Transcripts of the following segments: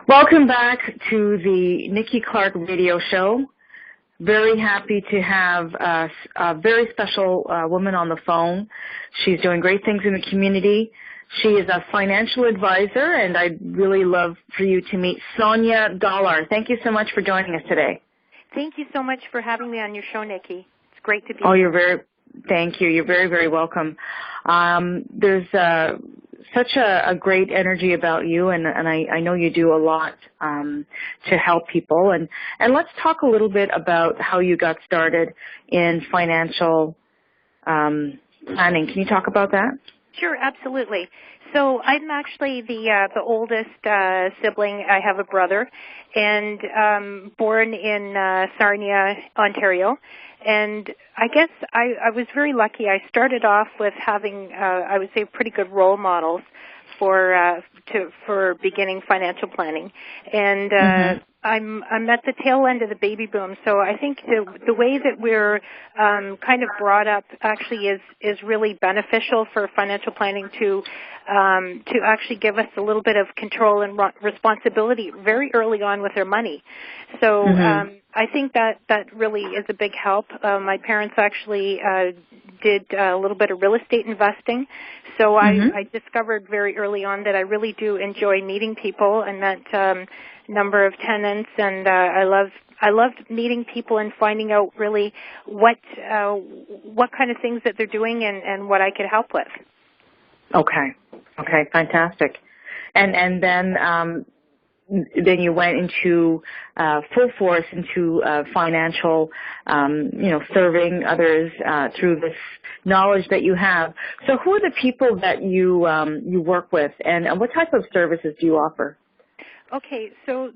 Welcome back to the Nikki Clarke Radio Show. Very happy to have a very special woman on the phone. She's doing great things in the community. She is a financial advisor, and I'd really love for you to meet Sonia Dolar. Thank you so much for joining us today. Thank you so much for having me on your show, Nikki. It's great to be here. Thank you. You're very, very welcome. There's such a great energy about you, and I know you do a lot to help people. And let's talk a little bit about how you got started in financial planning. Can you talk about that? Sure, absolutely. So I'm actually the oldest sibling. I have a brother, and born in Sonia, Ontario. And I guess I was very lucky. I started off with having, I would say, pretty good role models for beginning financial planning. And I'm at the tail end of the baby boom, so I think the way that we're kind of brought up actually is really beneficial for financial planning to actually give us a little bit of control and responsibility very early on with our money. So I think that really is a big help. My parents actually did a little bit of real estate investing, so I discovered very early on that I really do enjoy meeting people. I met number of tenants, and I loved meeting people and finding out really what kind of things that they're doing and what I could help with. Okay, fantastic. And then you went into full force into financial, serving others through this knowledge that you have. So who are the people that you work with, and what type of services do you offer? Okay, so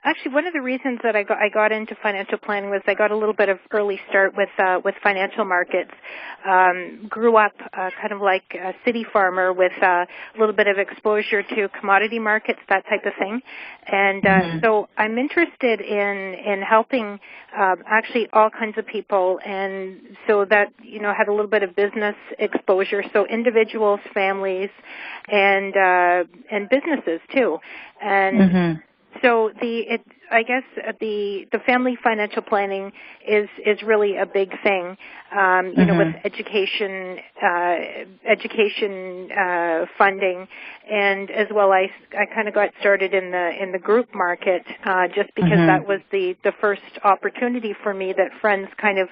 actually one of the reasons that I got into financial planning was I got a little bit of early start with financial markets. Grew up kind of like a city farmer with a little bit of exposure to commodity markets, that type of thing. And so I'm interested in helping actually all kinds of people, and so that had a little bit of business exposure. So individuals, families, and businesses too. And so I guess the family financial planning is really a big thing, with education funding, and as well I kind of got started in the group market just because that was the first opportunity for me that friends kind of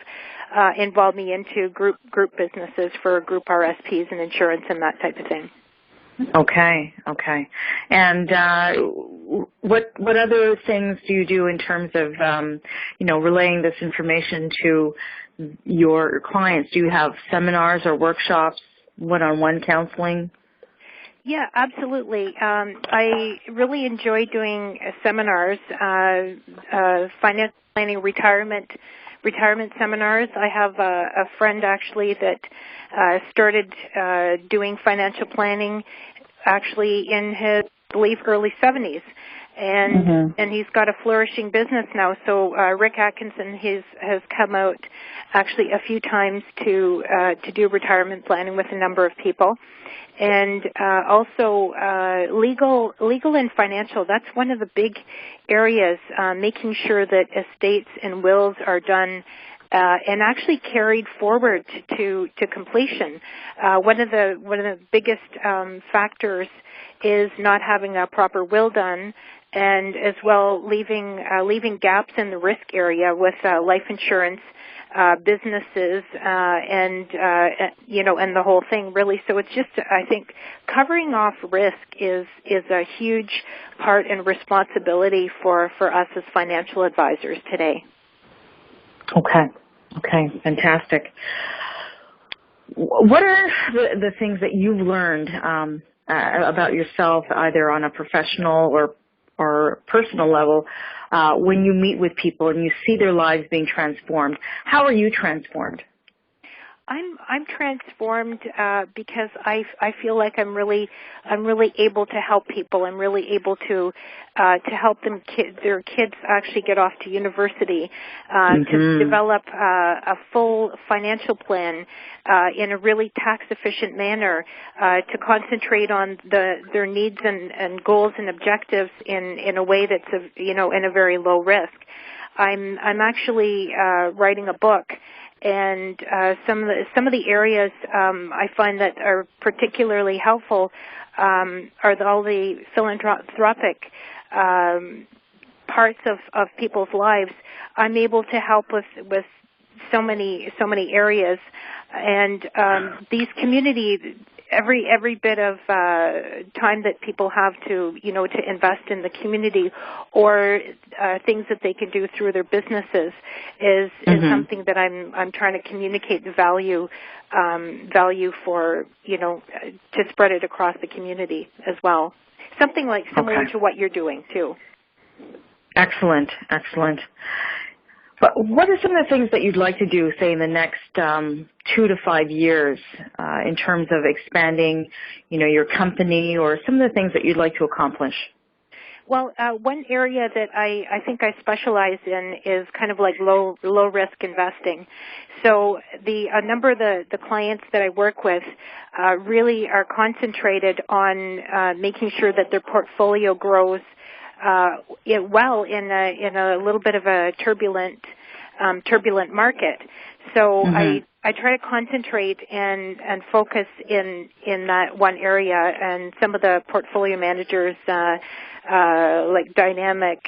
involved me into group businesses for group RSPs and insurance and that type of thing. Okay. And what other things do you do in terms of relaying this information to your clients? Do you have seminars or workshops, one-on-one counseling? Yeah, absolutely. I really enjoy doing seminars, financial planning, retirement seminars. I have a friend actually that started doing financial planning actually in his, I believe, early 70s. And he's got a flourishing business now. So Rick Atkinson has come out actually a few times to do retirement planning with a number of people. And also legal and financial, that's one of the big areas, making sure that estates and wills are done and actually carried forward to completion. One of the biggest factors is not having a proper will done, and as well leaving gaps in the risk area with life insurance, businesses, and the whole thing really. So it's just, I think, covering off risk is a huge part and responsibility for us as financial advisors today. Okay, fantastic. What are the things that you've learned about yourself, either on a professional or personal level, when you meet with people and you see their lives being transformed? How are you transformed? I'm transformed because I feel like I'm really able to help people. I'm really able to help their kids actually get off to university, to develop a full financial plan in a really tax efficient manner, to concentrate on their needs and goals and objectives in a way that's in a very low risk. I'm actually writing a book. And some of the areas I find that are particularly helpful are all the philanthropic parts of people's lives. I'm able to help with so many areas, and these communities. Every bit of time that people have to invest in the community or things that they can do through their businesses is something that I'm trying to communicate the value for to spread it across the community as well. Something like similar to what you're doing too. Excellent. But what are some of the things that you'd like to do, say, in the next 2 to 5 years in terms of expanding, your company, or some of the things that you'd like to accomplish? Well, one area that I think I specialize in is kind of like low risk investing. So a number of the clients that I work with really are concentrated on making sure that their portfolio grows well in a little bit of a turbulent market. So I try to concentrate and focus in that one area, and some of the portfolio managers like Dynamic,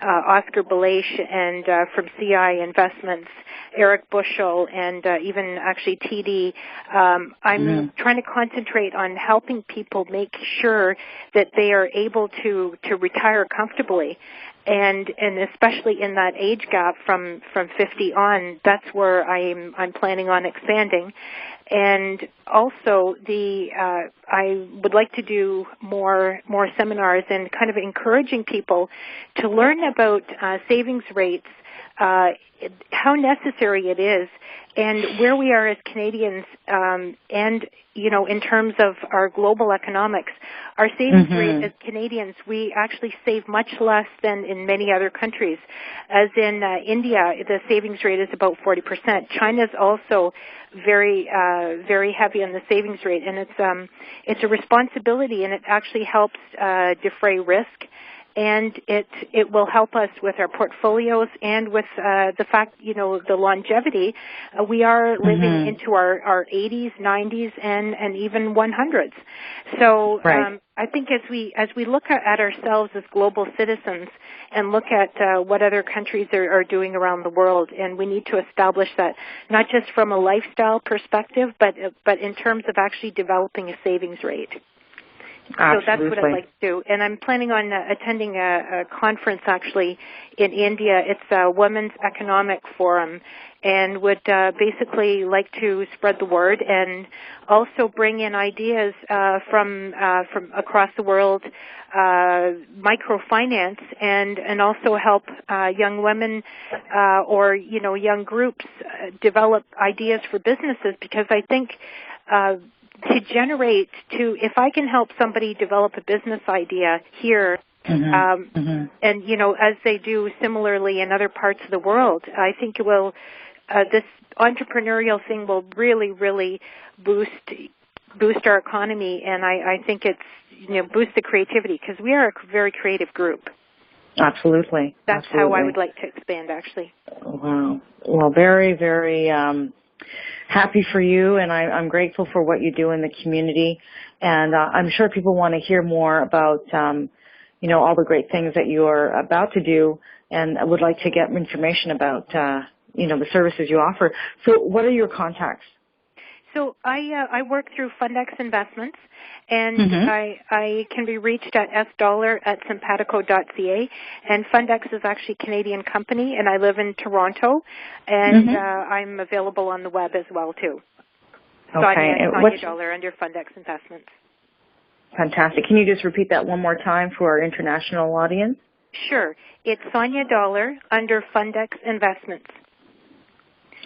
Oscar Belash, and from CI Investments, Eric Bushel, and even actually TD. I'm trying to concentrate on helping people make sure that they are able to retire comfortably. And especially in that age gap from 50 on, that's where I'm planning on expanding. And also I would like to do more seminars and kind of encouraging people to learn about savings rates, how necessary it is, and where we are as Canadians, and in terms of our global economics, our savings rate as Canadians, we actually save much less than in many other countries. As in India, the savings rate is about 40%. China's also very heavy on the savings rate, and it's a responsibility, and it actually helps defray risk. And it will help us with our portfolios and with the fact, the longevity. We are living into our 80s, 90s, and even 100s. So I think as we look at ourselves as global citizens and look at what other countries are doing around the world, and we need to establish that not just from a lifestyle perspective, but in terms of actually developing a savings rate. Absolutely. So that's what I'd like to do. And I'm planning on attending a conference actually in India. It's a Women's Economic Forum, and would basically like to spread the word and also bring in ideas from across the world, microfinance, and also help young women or young groups develop ideas for businesses, because I think if I can help somebody develop a business idea here, and as they do similarly in other parts of the world, I think it will. This entrepreneurial thing will really, really boost our economy, and I think it's boost the creativity, because we are a very creative group. Absolutely. That's how I would like to expand, actually. Wow. Well, very, very. Happy for you, and I'm grateful for what you do in the community, and I'm sure people want to hear more about, all the great things that you are about to do, and would like to get information about, the services you offer. So what are your contacts? So I work through Fundex Investments, and I can be reached at sdolar@simpatico.ca. And Fundex is actually a Canadian company, and I live in Toronto, and I'm available on the web as well, too. Okay. Sonia Dolar under Fundex Investments. Fantastic. Can you just repeat that one more time for our international audience? Sure. It's Sonia Dolar under Fundex Investments.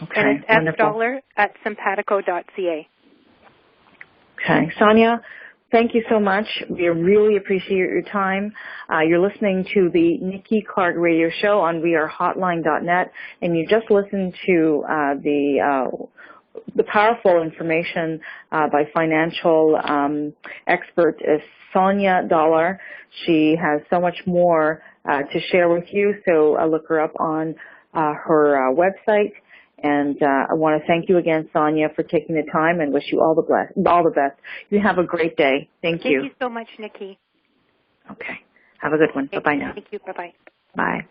Okay, and it's wonderful. fdolar@simpatico.ca. Okay, Sonia, thank you so much. We really appreciate your time. You're listening to the Nikki Clarke Radio Show on wearehotline.net, and you just listened to the powerful information by financial expert Sonia Dolar. She has so much more to share with you, so look her up on her website. And I want to thank you again, Sonia, for taking the time, and wish you all the best. You have a great day. Thank you. Thank you so much, Nikki. Okay. Have a good one. Bye-bye now. Thank you. Bye-bye. Bye.